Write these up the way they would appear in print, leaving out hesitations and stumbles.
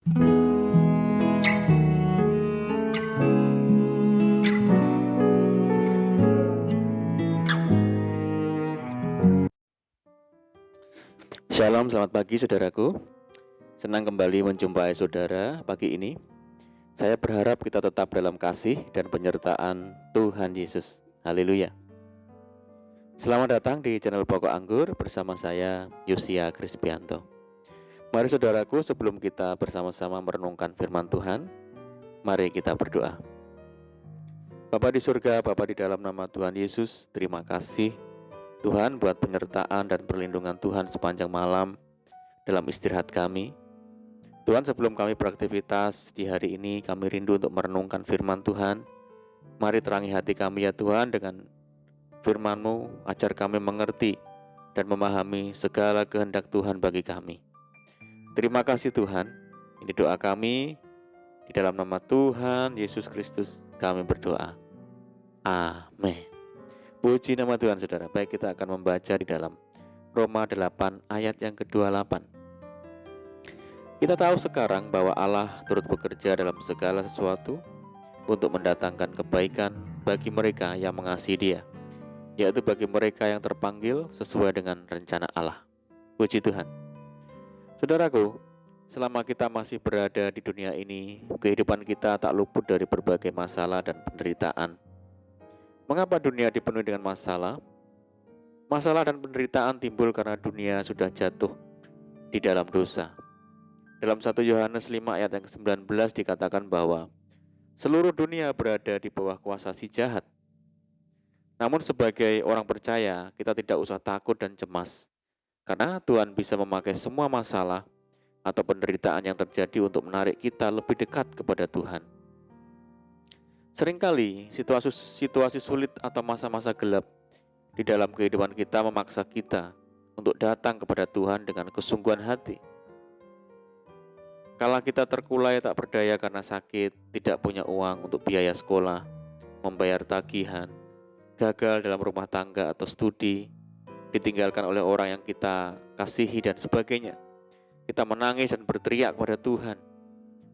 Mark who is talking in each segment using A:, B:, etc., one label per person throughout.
A: Shalom, selamat pagi saudaraku. Senang kembali menjumpai saudara pagi ini. Saya berharap kita tetap dalam kasih dan penyertaan Tuhan Yesus. Haleluya. Selamat datang di channel Pokok Anggur bersama saya, Yosia Krispianto. Mari saudaraku, sebelum kita bersama-sama merenungkan firman Tuhan, mari kita berdoa. Bapa di surga, Bapa di dalam nama Tuhan Yesus, terima kasih Tuhan buat penyertaan dan perlindungan Tuhan sepanjang malam dalam istirahat kami. Tuhan, sebelum kami beraktivitas di hari ini, kami rindu untuk merenungkan firman Tuhan. Mari terangi hati kami ya Tuhan dengan firman-Mu, ajar kami mengerti dan memahami segala kehendak Tuhan bagi kami. Terima kasih Tuhan, ini doa kami, di dalam nama Tuhan Yesus Kristus kami berdoa. Amin. Puji nama Tuhan saudara. Baik, kita akan membaca di dalam Roma 8 ayat yang ke-28. Kita tahu sekarang bahwa Allah turut bekerja dalam segala sesuatu untuk mendatangkan kebaikan bagi mereka yang mengasihi Dia, yaitu bagi mereka yang terpanggil sesuai dengan rencana Allah. Puji Tuhan. Saudaraku, selama kita masih berada di dunia ini, kehidupan kita tak luput dari berbagai masalah dan penderitaan. Mengapa dunia dipenuhi dengan masalah? Masalah dan penderitaan timbul karena dunia sudah jatuh di dalam dosa. Dalam 1 Yohanes 5 ayat yang ke-19 dikatakan bahwa seluruh dunia berada di bawah kuasa si jahat. Namun sebagai orang percaya, kita tidak usah takut dan cemas, karena Tuhan bisa memakai semua masalah atau penderitaan yang terjadi untuk menarik kita lebih dekat kepada Tuhan. Seringkali situasi sulit atau masa-masa gelap di dalam kehidupan kita memaksa kita untuk datang kepada Tuhan dengan kesungguhan hati. Kala kita terkulai tak berdaya karena sakit, tidak punya uang untuk biaya sekolah, membayar tagihan, gagal dalam rumah tangga atau studi, ditinggalkan oleh orang yang kita kasihi dan sebagainya. Kita menangis dan berteriak kepada Tuhan.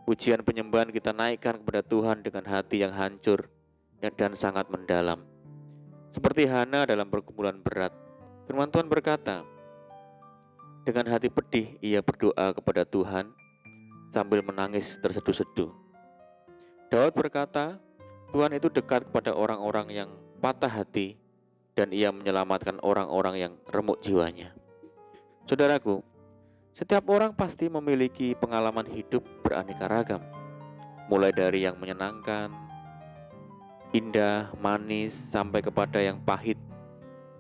A: Pujian penyembahan kita naikkan kepada Tuhan dengan hati yang hancur dan sangat mendalam. Seperti Hana dalam pergumulan berat, firman Tuhan berkata, dengan hati pedih ia berdoa kepada Tuhan sambil menangis terseduh-seduh. Daud berkata, Tuhan itu dekat kepada orang-orang yang patah hati dan ia menyelamatkan orang-orang yang remuk jiwanya. Saudaraku, setiap orang pasti memiliki pengalaman hidup beraneka ragam, mulai dari yang menyenangkan, indah, manis, sampai kepada yang pahit,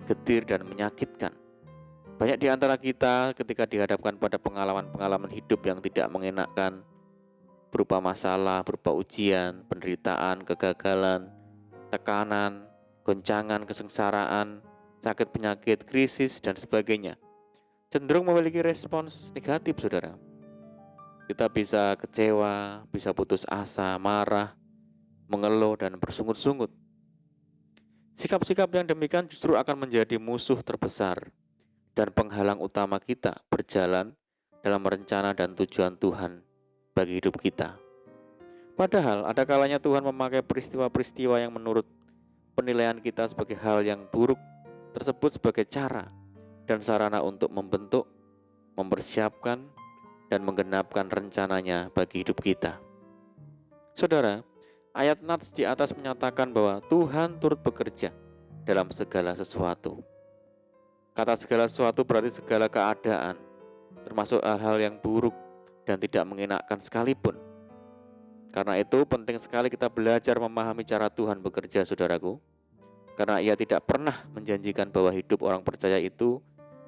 A: getir, dan menyakitkan. Banyak di antara kita ketika dihadapkan pada pengalaman-pengalaman hidup yang tidak mengenakan, berupa masalah, berupa ujian, penderitaan, kegagalan, tekanan, goncangan, kesengsaraan, sakit penyakit, krisis, dan sebagainya, cenderung memiliki respons negatif, saudara. Kita bisa kecewa, bisa putus asa, marah, mengeluh, dan bersungut-sungut. Sikap-sikap yang demikian justru akan menjadi musuh terbesar dan penghalang utama kita berjalan dalam rencana dan tujuan Tuhan bagi hidup kita. Padahal ada kalanya Tuhan memakai peristiwa-peristiwa yang menurut penilaian kita sebagai hal yang buruk tersebut sebagai cara dan sarana untuk membentuk, mempersiapkan, dan menggenapkan rencananya bagi hidup kita. Saudara, ayat nats di atas menyatakan bahwa Tuhan turut bekerja dalam segala sesuatu. Kata segala sesuatu berarti segala keadaan, termasuk hal-hal yang buruk dan tidak mengenakan sekalipun. Karena itu penting sekali kita belajar memahami cara Tuhan bekerja, saudaraku. Karena ia tidak pernah menjanjikan bahwa hidup orang percaya itu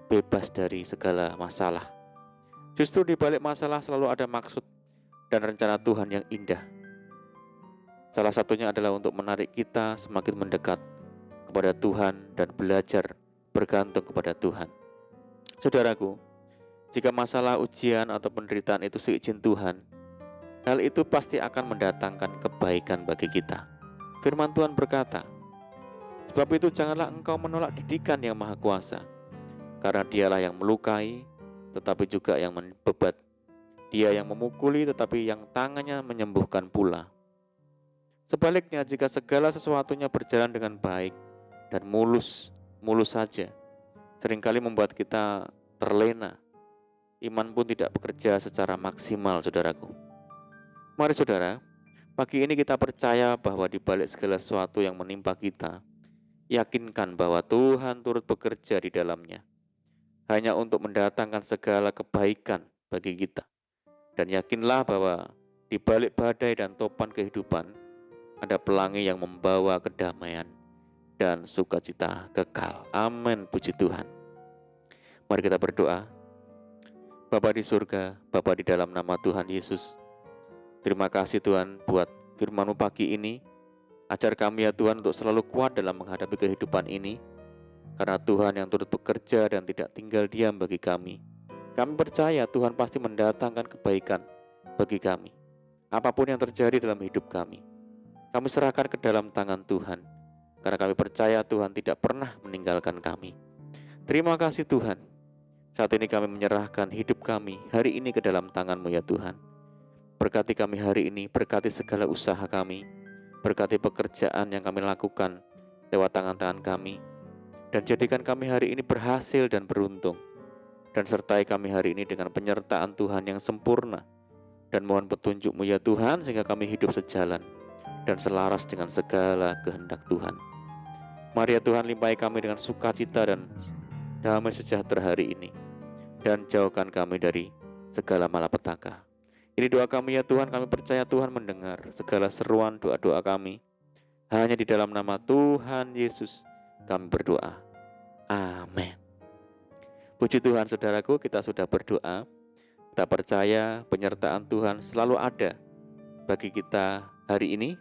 A: bebas dari segala masalah. Justru di balik masalah selalu ada maksud dan rencana Tuhan yang indah. Salah satunya adalah untuk menarik kita semakin mendekat kepada Tuhan dan belajar bergantung kepada Tuhan. Saudaraku, jika masalah, ujian, atau penderitaan itu seizin Tuhan, hal itu pasti akan mendatangkan kebaikan bagi kita. Firman Tuhan berkata, sebab itu janganlah engkau menolak didikan yang maha kuasa, karena dialah yang melukai, tetapi juga yang membebat. Dia yang memukuli tetapi yang tangannya menyembuhkan pula. Sebaliknya, jika segala sesuatunya berjalan dengan baik dan mulus saja, seringkali membuat kita terlena. Iman pun tidak bekerja secara maksimal, saudaraku. Mari saudara, pagi ini kita percaya bahwa di balik segala sesuatu yang menimpa kita, yakinkan bahwa Tuhan turut bekerja di dalamnya, hanya untuk mendatangkan segala kebaikan bagi kita. Dan yakinlah bahwa di balik badai dan topan kehidupan, ada pelangi yang membawa kedamaian dan sukacita kekal. Amin, puji Tuhan. Mari kita berdoa. Bapa di surga, Bapa di dalam nama Tuhan Yesus, terima kasih Tuhan buat firman-Mu pagi ini. Ajar kami ya Tuhan untuk selalu kuat dalam menghadapi kehidupan ini, karena Tuhan yang turut bekerja dan tidak tinggal diam bagi kami. Kami percaya Tuhan pasti mendatangkan kebaikan bagi kami. Apapun yang terjadi dalam hidup kami serahkan ke dalam tangan Tuhan, karena kami percaya Tuhan tidak pernah meninggalkan kami. Terima kasih Tuhan. Saat ini kami menyerahkan hidup kami hari ini ke dalam tangan-Mu ya Tuhan. Berkati kami hari ini, berkati segala usaha kami, berkati pekerjaan yang kami lakukan lewat tangan-tangan kami, dan jadikan kami hari ini berhasil dan beruntung. Dan sertai kami hari ini dengan penyertaan Tuhan yang sempurna. Dan mohon petunjuk-Mu ya Tuhan, sehingga kami hidup sejalan dan selaras dengan segala kehendak Tuhan. Mari ya Tuhan, limpahi kami dengan sukacita dan damai sejahtera hari ini, dan jauhkan kami dari segala malapetaka. Ini doa kami ya Tuhan, kami percaya Tuhan mendengar segala seruan doa-doa kami. Hanya di dalam nama Tuhan Yesus kami berdoa. Amin. Puji Tuhan saudaraku, kita sudah berdoa. Kita percaya penyertaan Tuhan selalu ada bagi kita hari ini.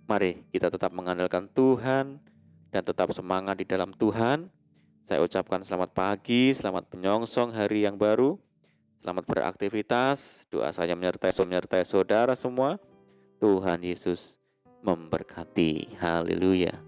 A: Mari kita tetap mengandalkan Tuhan dan tetap semangat di dalam Tuhan. Saya ucapkan selamat pagi, selamat menyongsong hari yang baru. Selamat beraktivitas. Doa saya menyertai saudara semua. Tuhan Yesus memberkati. Haleluya.